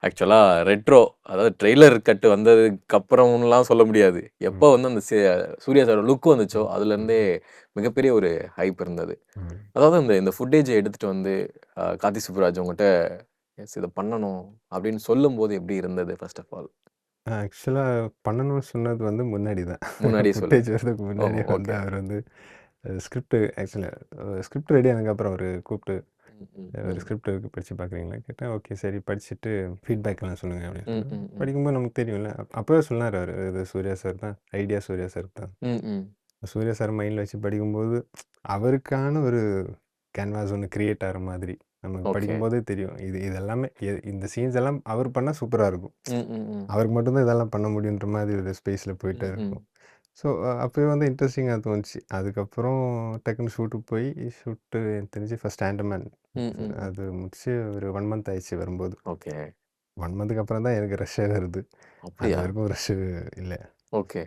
ஆக்சுவலா ரெட்ரோ அதாவது trailer cut வந்ததுக்கப்புறம்லாம் சொல்ல முடியாது. எப்போ ம். வந்து அந்த சூர்யா சாரோட லுக் வந்துச்சோ, ம். அதுலேருந்தே ம். மிகப்பெரிய ஒரு ஹைப் இருந்தது. ம். அதாவது இந்த ஃபுட்டேஜ எடுத்துட்டு வந்து கார்த்தி சுப்புராஜ் உங்கட்ட எஸ் இத பண்ணணும் அப்படின்னு சொல்லும்போது எப்படி இருந்தது ஃபர்ஸ்ட் ஆஃப் ஆல்? ஆக்சுவலா பண்ணணும்னு சொன்னது வந்து முன்னாடி தான். முன்னாடியே ஃபுட்டேஜ் சொல்லுங்க. வரதுக்கு ஓஹோ! முன்னாடியே வந்து ஓகே. அவர் வந்து ஸ்கிரிப்ட் ஆக்சுவலா ஸ்கிரிப்ட் ரெடி ஆனதுக்கப்புறம் அவரு கூப்ட்டு ம், ம், ஒரு ம். ஸ்கிரிப்ட் இருக்கு படிச்சு பார்க்குறீங்களா? கேட்டேன். ஓகே சரி படிச்சுட்டு ஃபீட்பேக்லாம் சொல்லுங்க அப்படின்னு ம், சொன்னாங்க. ம், ம். படிக்கும்போது நமக்கு தெரியும்ல. அப்பவே சொன்னாரு அவரு. இது சூர்யா சார் தான். ஐடியா சூர்யா சார் தான். ம், ம். சூர்யா சார் மைண்ட்ல வச்சு படிக்கும்போது, அவருக்கான ஒரு கேன்வாஸ் ஒண்ணு கிரியேட் ஆகுற மாதிரி. நமக்கு ஓகே. படிக்கும்போதே தெரியும். இது எல்லாமே இந்த சீன்ஸ் எல்லாம் அவர் பண்ணா சூப்பரா இருக்கும். ம், ம், ம். அவருக்கு மட்டும் தான் இதெல்லாம் பண்ண முடியுன்ற மாதிரி ஒரு ஸ்பேஸ்ல போயிட்டே ம், ம். இருக்கும். ஸோ அப்பவே வந்து இன்ட்ரெஸ்டிங்கா தோணுச்சு. அதுக்கப்புறம் டக்குனு ஷூட்டுக்கு போய் ஷூட்டு எனக்கு தெரிஞ்சு ஃபர்ஸ்ட் ஆண்டர்மேன் ம், ம், ம். அது முடிச்சு ஒரு 1 மந்த் ஆயிடுச்சு வரும்போது. ஓகே. 1 மந்த்துக்கு அப்புறம் தான் எனக்கு ரஷ்ஷே வருது. அப்படியா? அதுவரைக்கும் ரஷ்ஷு இல்ல. ஓகே.